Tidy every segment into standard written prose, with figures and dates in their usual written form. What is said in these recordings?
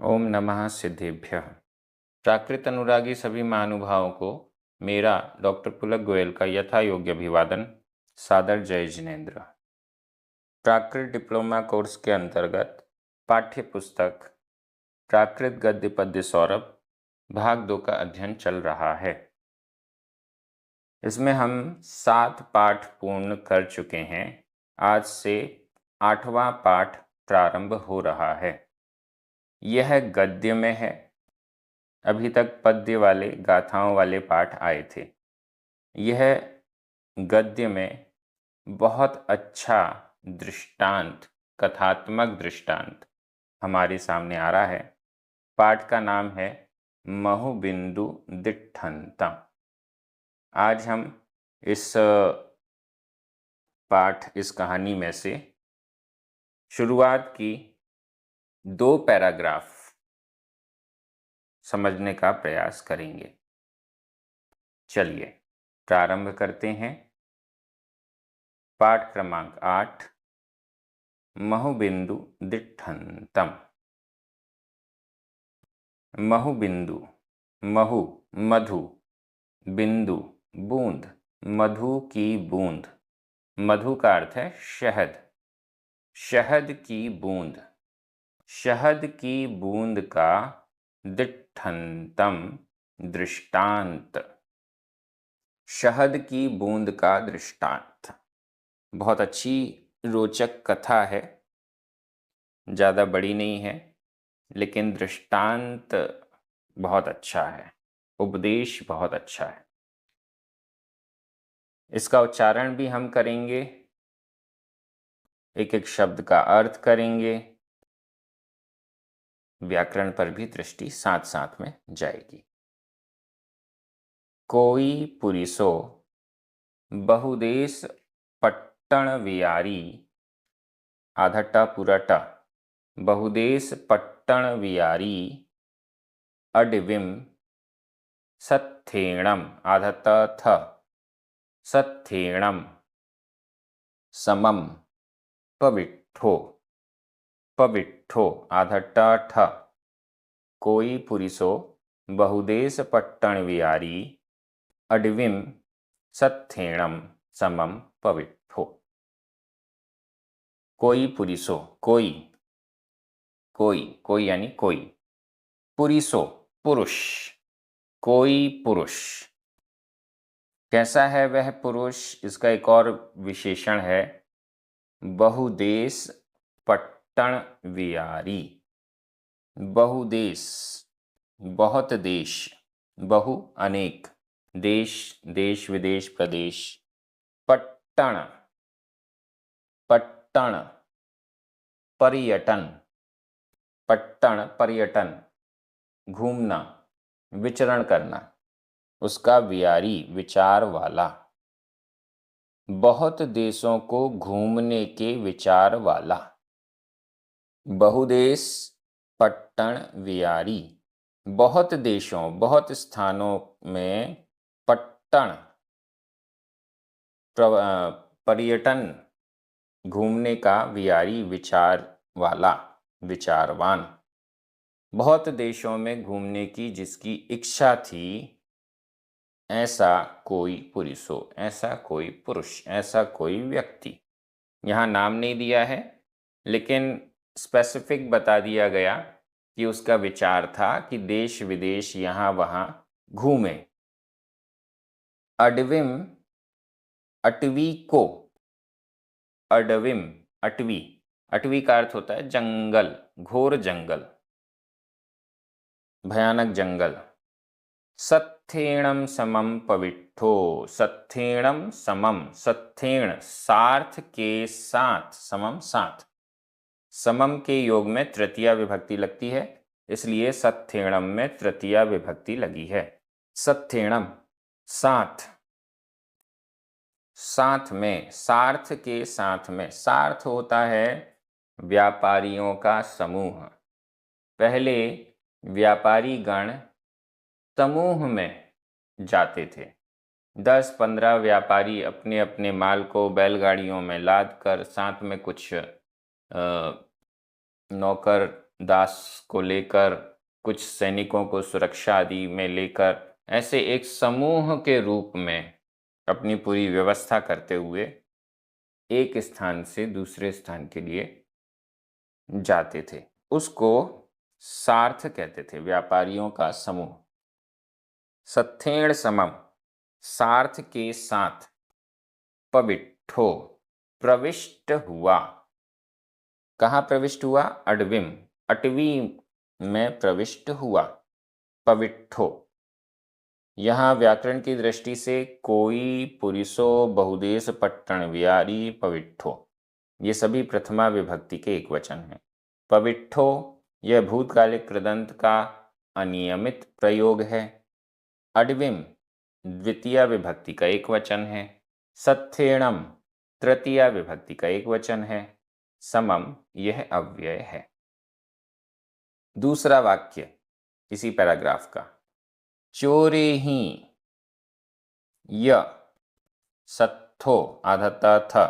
ओम नमः सिद्धेभ्यः। प्राकृत अनुरागी सभी महानुभावों को मेरा डॉक्टर पुलक गोयल का यथा योग्य अभिवादन, सादर जय जिनेन्द्र। प्राकृत डिप्लोमा कोर्स के अंतर्गत पाठ्य पुस्तक प्राकृत गद्य पद्य सौरभ भाग 2 का अध्ययन चल रहा है। इसमें हम 7 पाठ पूर्ण कर चुके हैं। आज से 8वां पाठ प्रारंभ हो रहा है। यह गद्य में है। अभी तक पद्य वाले गाथाओं वाले पाठ आए थे। यह गद्य में बहुत अच्छा दृष्टांत, कथात्मक दृष्टांत हमारे सामने आ रहा है। पाठ का नाम है महुबिंदु दिट्ठन्तं। आज हम इस इस कहानी में से शुरुआत की 2 पैराग्राफ समझने का प्रयास करेंगे। चलिए प्रारंभ करते हैं। पाठ क्रमांक 8 महुबिंदु दिट्ठन्तं। महुबिंदु, महु मधु, बिंदु बूंद, मधु की बूंद। मधु का अर्थ है शहद। शहद की बूंद, शहद की बूंद का दिट्ठन्तं दृष्टांत। शहद की बूंद का दृष्टांत बहुत अच्छी रोचक कथा है। ज़्यादा बड़ी नहीं है, लेकिन दृष्टांत बहुत अच्छा है, उपदेश बहुत अच्छा है। इसका उच्चारण भी हम करेंगे, एक एक शब्द का अर्थ करेंगे, व्याकरण पर भी दृष्टि साथ साथ में जाएगी। कोई पुरिसो बहुदेश पट्टण वियारी, आधा ट पूरा ट, बहुदेश पट्टण वियारी अडिविम सत्थेणम, आधा त थ, सत्थेणम समम पविट्ठो, पविट्ठो आधा ट ठ। कोई पुरिसो बहुदेश पट्टण वियारी अडविम सत्थेणम समम पविट्ठो। कोई पुरिसो, कोई, कोई, कोई यानी कोई। पुरिसो पुरुष, कोई पुरुष। कैसा है वह पुरुष? इसका एक और विशेषण है बहुदेश पट्टण वियारी। बहुदेश, बहुत देश, बहु अनेक, देश देश विदेश प्रदेश, पट्टण, पट्टण पर्यटन, पट्टण पर्यटन घूमना, विचरण करना, उसका वियारी विचार वाला, बहुत देशों को घूमने के विचार वाला। बहुदेश पट्टण वियारी, बहुत देशों, बहुत स्थानों में पट्टण पर्यटन घूमने का वियारी विचार वाला, विचारवान। बहुत देशों में घूमने की जिसकी इच्छा थी, ऐसा कोई पुरुषो, ऐसा कोई पुरुष, ऐसा कोई व्यक्ति। यहाँ नाम नहीं दिया है, लेकिन स्पेसिफिक बता दिया गया कि उसका विचार था कि देश विदेश यहाँ वहाँ घूमे। अडविम, अटवी को, अडविम अटवी, अटवी का अर्थ होता है जंगल, घोर जंगल, भयानक जंगल। सत्थेणम समम पविट्ठो, सत्थेणम समम, सत्थेण सार्थ के साथ, समम साथ। समम के योग में तृतीया विभक्ति लगती है, इसलिए सत्थेणम में तृतीया विभक्ति लगी है। सत्थेणम साथ, साथ में, सार्थ के साथ में। सार्थ होता है व्यापारियों का समूह। पहले व्यापारी गण समूह में जाते थे। 10-15 व्यापारी अपने अपने माल को बैलगाड़ियों में लाद कर, साथ में कुछ नौकर दास को लेकर, कुछ सैनिकों को सुरक्षा आदि में लेकर, ऐसे एक समूह के रूप में अपनी पूरी व्यवस्था करते हुए एक स्थान से दूसरे स्थान के लिए जाते थे। उसको सार्थ कहते थे, व्यापारियों का समूह। सत्थेण समम, सार्थ के साथ, पविट्ठो, प्रविष्ट हुआ। कहाँ प्रविष्ट हुआ? अडविम, अटवी में प्रविष्ट हुआ। पविट्ठो, यहाँ व्याकरण की दृष्टि से कोई, पुरुषो, बहुदेश, पट्टन, विहारी, पविट्ठो, ये सभी प्रथमा विभक्ति के एक वचन हैं। पविट्ठो यह भूतकालिक कृदंत का अनियमित प्रयोग है। अडविम द्वितीय विभक्ति का एक वचन है। सत्थेणम तृतीया विभक्ति का एक वचन है। समम यह अव्यय है। दूसरा वाक्य इसी पैराग्राफ का, चोरे ही, य सत्थो आधा त थ,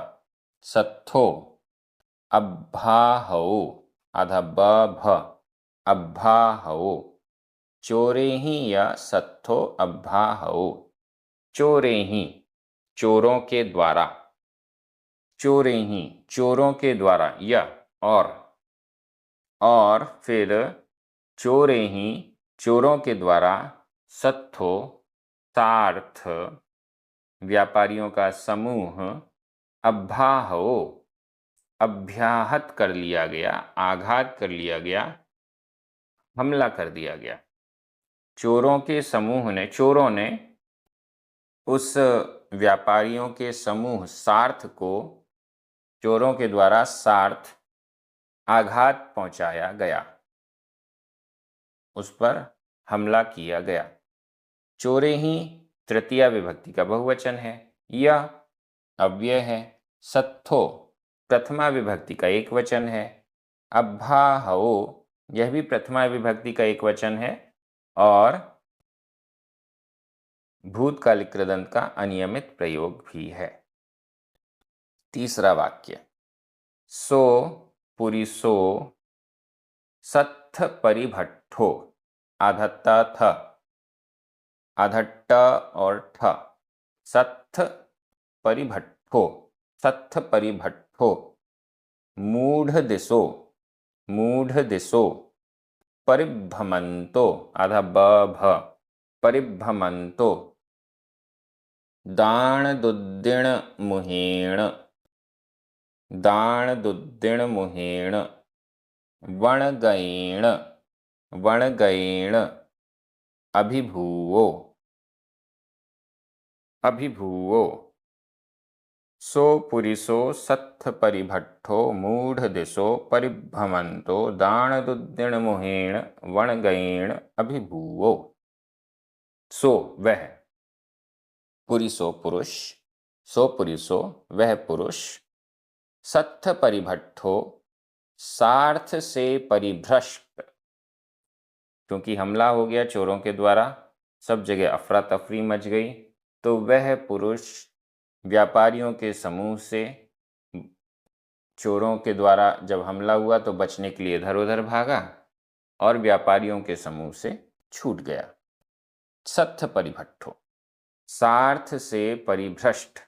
सत्थो, अब्भाहौ आधा ब भ, अब्भाहौ, चोरे ही या सत्थो अब्भाहौ, चोरे ही चोरों के द्वारा, चोरे ही चोरों के द्वारा, या और फिर चोरे ही चोरों के द्वारा, सत्थो सार्थ व्यापारियों का समूह, अब्भाहौ अभ्याहत कर लिया गया, आघात कर लिया गया, हमला कर दिया गया। चोरों के समूह ने, चोरों ने उस व्यापारियों के समूह सार्थ को, चोरों के द्वारा सार्थ आघात पहुंचाया गया, उस पर हमला किया गया। चोरे ही तृतीया विभक्ति का बहुवचन है, यह अव्यय है। सत्थो प्रथमा विभक्ति का एक वचन है। अब्भाहौ यह भी प्रथमा विभक्ति का एक वचन है और भूतकालिक कृदंत का अनियमित प्रयोग भी है। तीसरा वाक्य, सो पुरिसो सत्थ परिभट्ठो, आधत्त थ, आधट्ट और ठ, सत्थ परिभट्ठो, सत्थ परिभट्ठो, मूढ़ दिशो, मूढ़ दिशो, परिभ्रमन्तो आधा ब भ, परिभ्रमन्तो, दाणदुद्दिण मुहेण, दाणदुद्दिण मुहेण, वणगयेण, वणगयेण, अभिभूवो, अभिभूवो, सो पुरिसो सत्थ परिभट्ठो मूढ़दिशो परिभ्रमन्तो दाणदुद्दिण मुहेण वणगयेण अभिभूवो। सो वह, पुरिसो पुरुष, सो पुरिसो वह पुरुष, सत्थ परिभट्ठो सार्थ से परिभ्रष्ट, क्योंकि हमला हो गया चोरों के द्वारा, सब जगह अफरा तफरी मच गई, तो वह पुरुष व्यापारियों के समूह से, चोरों के द्वारा जब हमला हुआ तो बचने के लिए इधर उधर भागा और व्यापारियों के समूह से छूट गया। सत्थ परिभट्ठो, सार्थ से परिभ्रष्ट,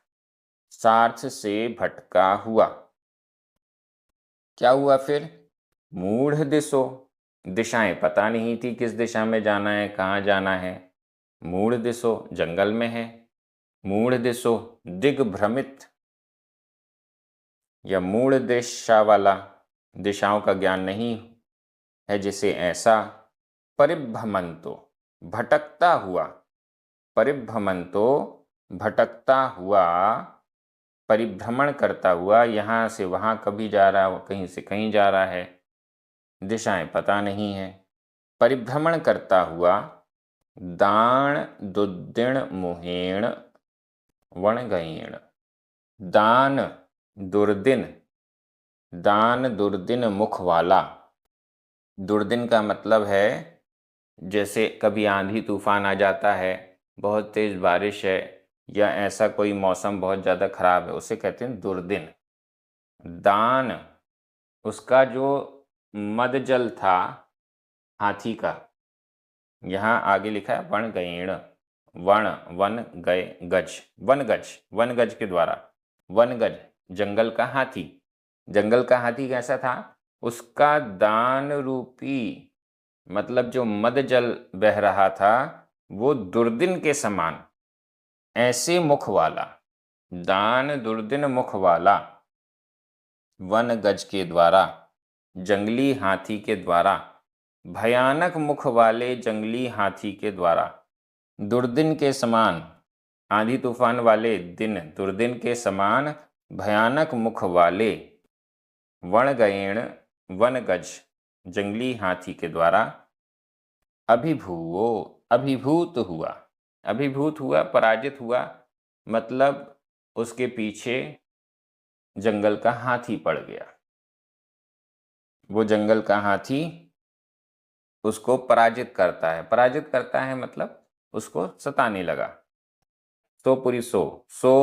सार्थ से भटका हुआ। क्या हुआ फिर? मूढ़ दिशो, दिशाएं पता नहीं थी किस दिशा में जाना है, कहाँ जाना है। मूढ़ दिशो जंगल में है। मूढ़ दिशो दिग्भ्रमित या मूढ़ दिशा वाला, दिशाओं का ज्ञान नहीं है जिसे ऐसा। परिभ्रमन्तो भटकता हुआ, परिभ्रमन्तो भटकता हुआ, परिभ्रमण करता हुआ, यहाँ से वहाँ कभी जा रहा है, कहीं से कहीं जा रहा है, दिशाएं पता नहीं है। परिभ्रमण करता हुआ, दाण दुद्दिण मुहेण वणगयेण, दान दुर्दिन, दान दुर्दिन मुख वाला। दुर्दिन का मतलब है जैसे कभी आंधी तूफान आ जाता है, बहुत तेज बारिश है, या ऐसा कोई मौसम बहुत ज़्यादा खराब है, उसे कहते हैं दुर्दिन। दान उसका जो मदजल था हाथी का। यहाँ आगे लिखा है वन गयेण, वन वन गए गज, वन गज, वन गज के द्वारा, वन गज जंगल का हाथी। जंगल का हाथी कैसा था? उसका दान रूपी मतलब जो मद जल बह रहा था वो दुर्दिन के समान ऐसे मुख वाला, दान दुर्दिन मुख वाला वन गज के द्वारा, जंगली हाथी के द्वारा, भयानक मुख वाले जंगली हाथी के द्वारा, दुर्दिन के समान, आंधी तूफान वाले दिन दुर्दिन के समान भयानक मुख वाले वणगयेण वन गज जंगली हाथी के द्वारा अभिभूवो अभिभूत हुआ। अभिभूत हुआ पराजित हुआ मतलब उसके पीछे जंगल का हाथी पड़ गया। वो जंगल का हाथी उसको पराजित करता है। पराजित करता है मतलब उसको सताने लगा। सो पुरिसो, सो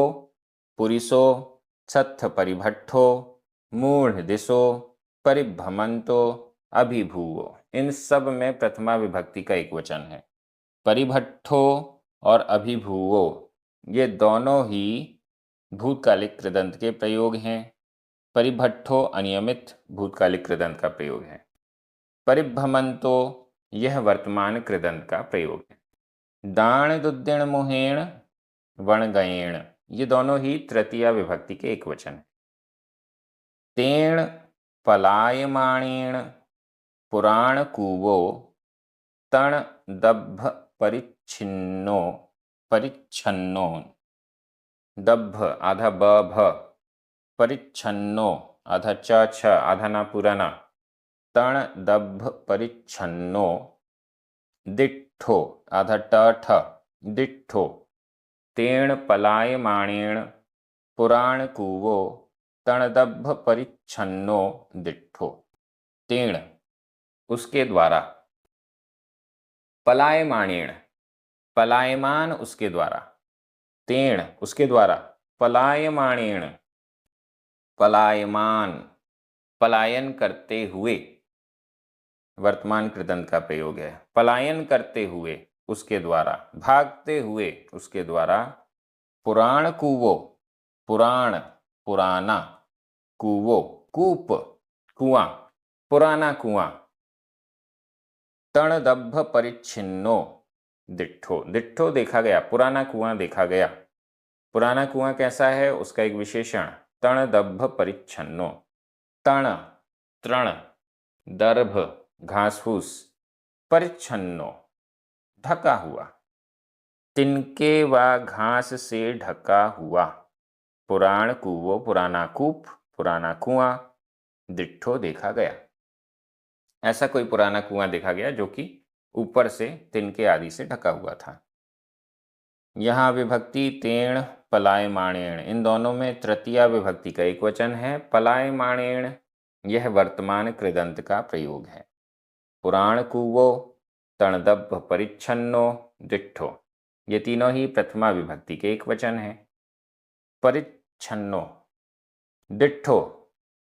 पुरिसो, छत्थ परिभट्ठो, मूढ़ दिशो, परिभ्रमंतो, अभिभूवो। इन सब में प्रथमा विभक्ति का एक वचन है। परिभट्ठो और अभिभूवो ये दोनों ही भूतकालिक कृदंत के प्रयोग हैं। परिभट्ठो अनियमित भूतकालिक कृदंत का प्रयोग है। परिभ्रमंतो यह वर्तमान कृदंत का प्रयोग है। दाण दुद्दिण मुहेण वणगयेण ये दोनों ही तृतीया विभक्ति के एक वचन है। तेण पलायमाणेण पुराण कूवो तण दब्भ परिच्छिन्नो परिच्छन्नो, दब्भ आधा ब भ, परिच्छन्नो आधा च छ आधा ना पुराना, तण दब्भ परिच्छन्नो, दिट्ठो आधा ट ठ दिट्ठो, तेण पलायमाणेण पुराण कूवो तणदब्भ परिच्छन्नो दिट्ठो। तेण उसके द्वारा, पलायमाणेण पलायमान उसके द्वारा, तेण उसके द्वारा, पलायमाणेण पलायमान पलायन करते हुए वर्तमान कृदंत का प्रयोग है। पलायन करते हुए उसके द्वारा, भागते हुए उसके द्वारा, पुराण कूवो पुराण पुराना, कूवो कूप कुआं, पुराना कुआं, तणदब्भ परिच्छिन्नो दिट्ठो, दिट्ठो देखा गया, पुराना कुआं देखा गया। पुराना कुआं कैसा है उसका एक विशेषण, तणदब्भ परिच्छन्नो, तण तृण दर्भ घास-फूस, परिच्छन्नो ढका हुआ, तिनके व घास से ढका हुआ, पुराण कूवो पुराना कूप पुराना कुआं, दिट्ठो देखा गया। ऐसा कोई पुराना कुआं देखा गया जो कि ऊपर से तिनके आदि से ढका हुआ था। यहाँ विभक्ति तेण पलायमाणेण इन दोनों में तृतीया विभक्ति का एक वचन है। पलायमाणेण यह वर्तमान कृदंत का प्रयोग है। पुराण कूवो तणदब्भ परिच्छन्नो दिट्ठो ये तीनों ही प्रथमा विभक्ति के एक वचन है। परिच्छन्नो दिट्ठो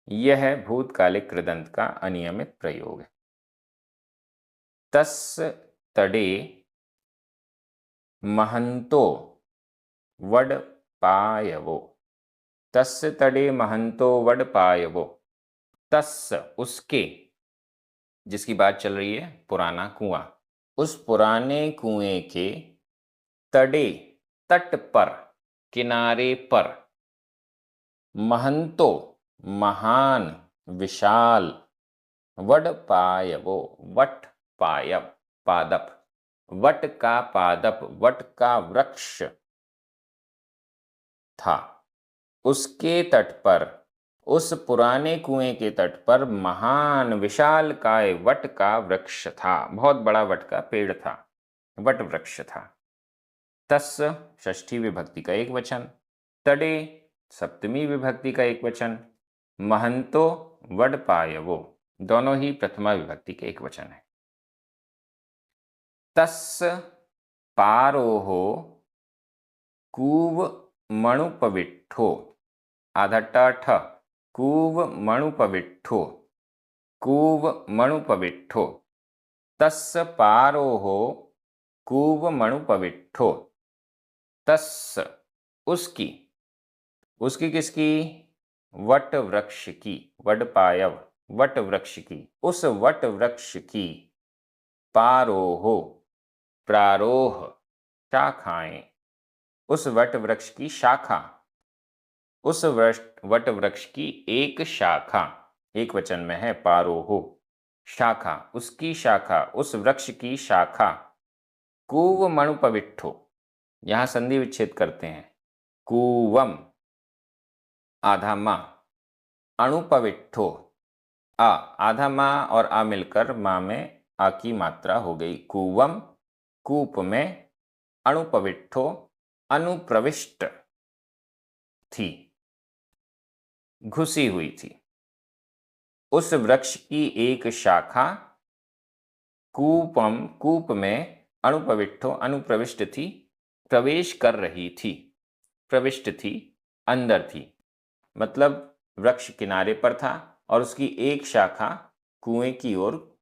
यह भूतकालिक कृदंत का अनियमित प्रयोग है। तस् तडे महंतो वड पायवो, तस् तडे महंतो वड पायवो, तस् उसके, जिसकी बात चल रही है पुराना कुआं, उस पुराने कुएं के तड़े तट पर किनारे पर, महंतो महान विशाल, वड पायवो वट पायव पादप, वट का पादप वट का वृक्ष था। उसके तट पर, उस पुराने कुएं के तट पर महान विशाल काय वट का वृक्ष था, बहुत बड़ा वट का पेड़ था, वट वृक्ष था। तस् षष्ठी विभक्ति का एक वचन, तड़े सप्तमी विभक्ति का एक वचन, महंतो वड पायवो दोनों ही प्रथमा विभक्ति के एक वचन है। तस् पारोहो कूव मणुपविट्ठो आधा ट ठ, कूव मणुपविट्ठो कूवमणुपविट्ठो, तस्य पारोः कूवमणुपविट्ठो। तस्य उसकी, उसकी किसकी? वट वृक्ष की, वडपायव, वट वृक्ष की, उस वट वृक्ष की, पारोह, प्रारोह, शाखाएं, उस वट वृक्ष की शाखा, उस वट वृक्ष की एक शाखा, एक वचन में है पारोह, शाखा, उसकी शाखा, उस वृक्ष की शाखा, कूवमणुपविट्ठो, यहां संधि विच्छेद करते हैं, कूवम आधा मां, अणुपविट्ठो, आ आधा मां और आ मिलकर मां में आ की मात्रा हो गई, कूवम, कूप में, अणुपविट्ठो, अनुप्रविष्ट थी, घुसी हुई थी, उस वृक्ष की एक शाखा, कूपम, कूप में, अणुपविट्ठो, अनुप्रविष्ट थी, प्रवेश कर रही थी, प्रविष्ट थी, अंदर थी, मतलब वृक्ष किनारे पर था और उसकी एक शाखा कुएं की ओर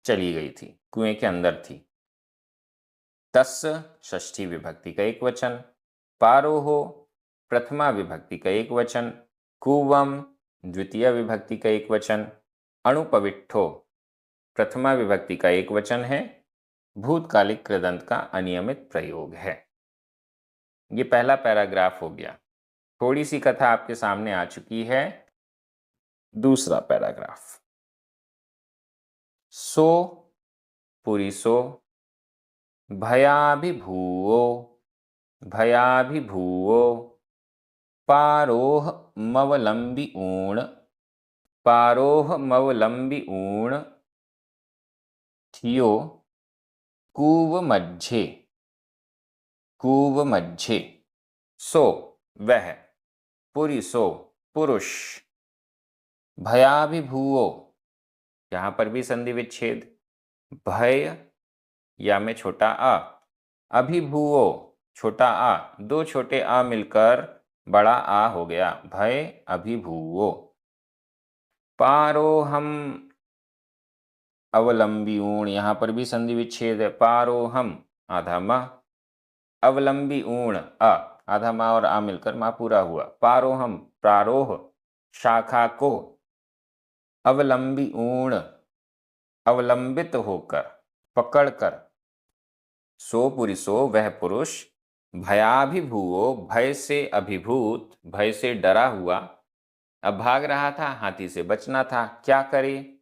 चली गई थी, कुएं के अंदर थी। तस्य षष्ठी विभक्ति का एक वचन, पारोहो प्रथमा विभक्ति का एक वचन, कूवम द्वितीय विभक्ति का एक वचन, अणुपविट्ठो प्रथमा विभक्ति का एक वचन है, भूतकालिक कृदंत का अनियमित प्रयोग है। ये पहला पैराग्राफ हो गया। थोड़ी सी कथा आपके सामने आ चुकी है। दूसरा पैराग्राफ, सो पुरिसो, भयाभिभूवो, भयाभिभूवो, पारोह मवलंबी ऊण, पारोह मवलंबी ऊण, थियो कूव मज्झे, कूव मज्झे, सो वह, पुरिसो पुरुष, भयाभिभूवो, यहां पर भी संधि विच्छेद, भय या में छोटा आ, अभिभूवो छोटा आ, दो छोटे आ मिलकर बड़ा आ हो गया, भय अभिभूवो, पारोहम अवलंबी ऊण, यहां पर भी संधि विच्छेद है, पारोहम आधा मा, अवलंबी ऊण आ, आधा मा और आ मिलकर मा पूरा हुआ, पारोहम प्रारोह शाखा को, अवलंबी ऊण अवलंबित होकर, पकड़कर, सो पुरुषो वह पुरुष, भयाभिभूवो भय से अभिभूत, भय से डरा हुआ, अब भाग रहा था, हाथी से बचना था, क्या करे?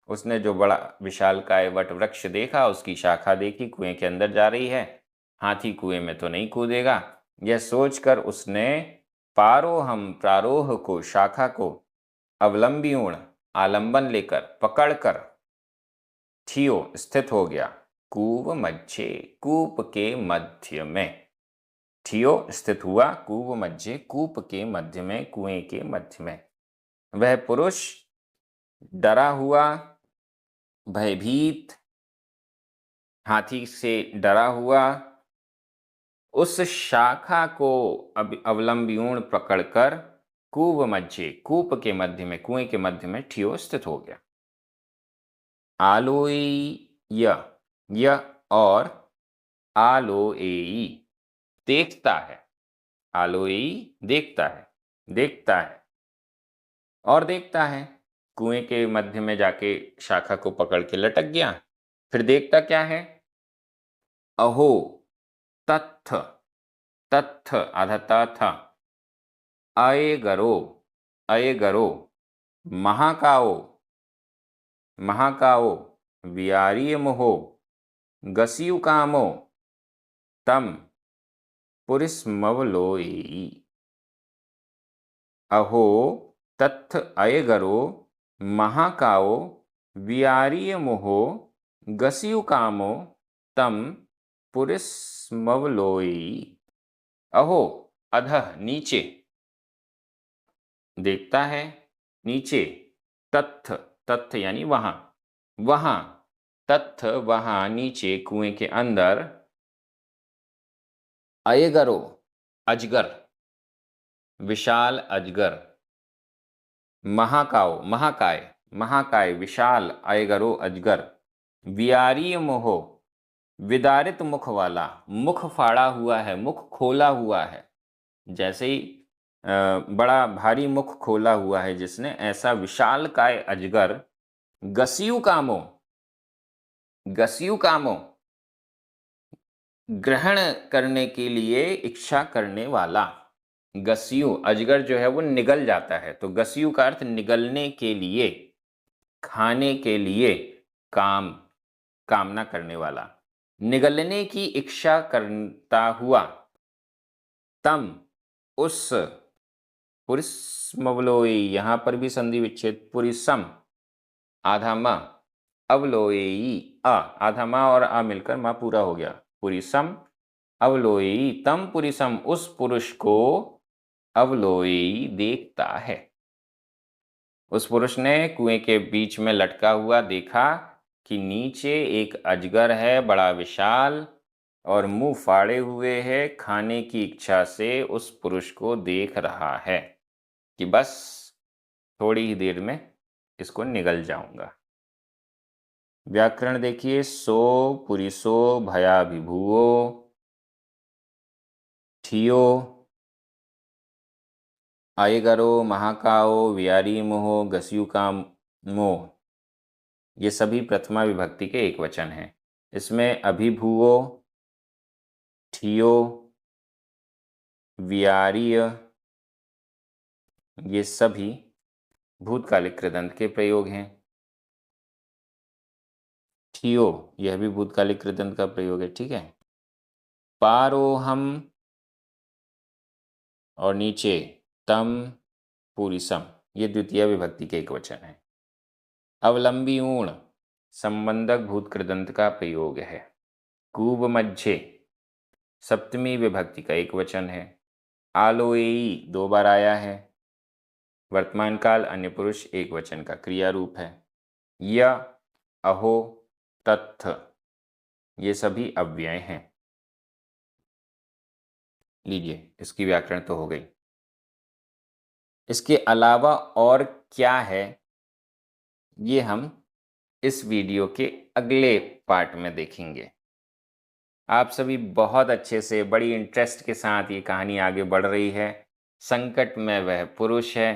उसने जो बड़ा विशालकाय वट वृक्ष देखा, उसकी शाखा देखी कुएं के अंदर जा रही है, हाथी कुएं में तो नहीं कूदेगा, यह सोचकर उसने पारोहम प्रारोह को, शाखा को, अवलंबीऊण आलंबन लेकर, पकड़कर, थियो स्थित हो गया, कूव मध्य, कूप के मध्य में, थियो स्थित हुआ, कूव मध्य कूप के मध्य में, कुएं के मध्य में। वह पुरुष डरा हुआ, भयभीत, हाथी से डरा हुआ, उस शाखा को अवलंबीऊण पकड़कर कूव मध्य, कूप के मध्य में, कुएं के मध्य में थियो स्थित हो गया। आलोय य और आलोएई देखता है, आलोएई देखता है, देखता है और देखता है, कुएं के मध्य में जाके शाखा को पकड़ के लटक गया, फिर देखता क्या है, अहो तत्थ, तत्थ आधा ता था, अयगरो, अयगरो, महाकाओ, महाकाओ, वियारीय मोहो, गसियु कामो, तम पुरिस्मवलोई, अहो तत्थ अयगरो, महाकाओ, वियारीय मोहो, गसियु कामो, तम पुरिस्मवलोई, अहो अधः नीचे, देखता है नीचे, तत्थ, तत्थ यानी वहां, वहां, तत्थ वहां नीचे कुएं के अंदर, अयगरो अजगर, विशाल अजगर, महाकाओ महाकाय महाकाय विशाल, अयगरो अजगर, वियारी मोहो विदारित मुख वाला, मुख फाड़ा हुआ है, मुख खोला हुआ है, जैसे ही बड़ा भारी मुख खोला हुआ है जिसने, ऐसा विशाल काय अजगर, गस्यु कामो, गस्यु कामो ग्रहण करने के लिए इच्छा करने वाला। गस्यु अजगर जो है वो निगल जाता है, तो गस्यु का अर्थ निगलने के लिए, खाने के लिए, कामना करने वाला, निगलने की इच्छा करता हुआ, तम उस, पुरिस्मवलोई, यहां पर भी संधि विच्छेद, पुरिसम आधा म, अवलोई अ, आधा मा और आ मिलकर मा पूरा हो गया, पुरिसम अवलोई, तम पुरिसम उस पुरुष को, अवलोई देखता है। उस पुरुष ने कुएं के बीच में लटका हुआ देखा कि नीचे एक अजगर है, बड़ा विशाल, और मुंह फाड़े हुए है, खाने की इच्छा से उस पुरुष को देख रहा है कि बस थोड़ी ही देर में इसको निगल जाऊंगा। व्याकरण देखिए, सो पुरिसो भयाभिभूवो, ठियो अयगरो महाकाओ वियारी मोहो गस्युकामो, ये सभी प्रथमा विभक्ति के एक वचन हैं। इसमें अभिभूवो, ठियो, वियारीय, ये सभी भूतकालिक कृदंत के प्रयोग हैं। ठियो यह भी भूतकालिक कृदंत का प्रयोग है, ठीक है। पारोहम और नीचे तम पुरिसम, ये द्वितीय विभक्ति के एक वचन है। अवलंबी ऊण संबंधक भूतकृदंत का प्रयोग है। कूब मध्य सप्तमी विभक्ति का एक वचन है। आलोएई 2 बार आया है। वर्तमान काल अन्य पुरुष एक वचन का क्रिया रूप है। य, अहो, तत्थ, ये सभी अव्यय हैं। लीजिए, इसकी व्याकरण तो हो गई। इसके अलावा और क्या है, ये हम इस वीडियो के अगले पार्ट में देखेंगे। आप सभी बहुत अच्छे से, बड़ी इंटरेस्ट के साथ ये कहानी आगे बढ़ रही है। संकट में वह पुरुष है,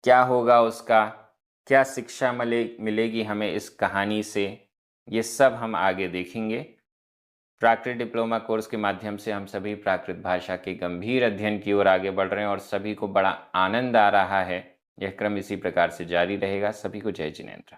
क्या होगा उसका, क्या शिक्षा मिलेगी हमें इस कहानी से, ये सब हम आगे देखेंगे। प्राकृत डिप्लोमा कोर्स के माध्यम से हम सभी प्राकृत भाषा के गंभीर अध्ययन की ओर आगे बढ़ रहे हैं और सभी को बड़ा आनंद आ रहा है। यह क्रम इसी प्रकार से जारी रहेगा। सभी को जय जिनेंद्र।